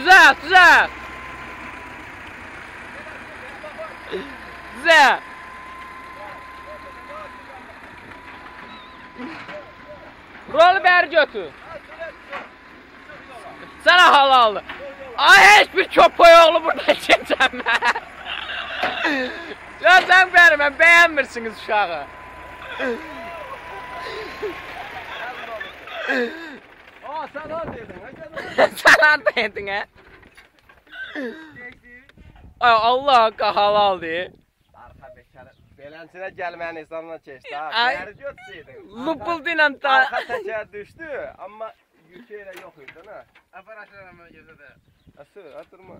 Düzelt, düzelt. Düzelt. Rol beri götür. Sana halallı. Ay hiçbir köpək oğlu buradan geçemez. Ya sen benim, beğenmirsiniz uşağı. Aa sen neredeydin? Sen neredeydin ha? Ay Allah hakkı halal diye. Arka bekar. Beləncələ gəlməyən hesabına keçdi ha. Ay. Bəri götürdün. Lupul dinən da. Arka təkər düşdü, amma yükü elə yox idi, ha. Apar aşağı hemen gözede. Asıl, atırma.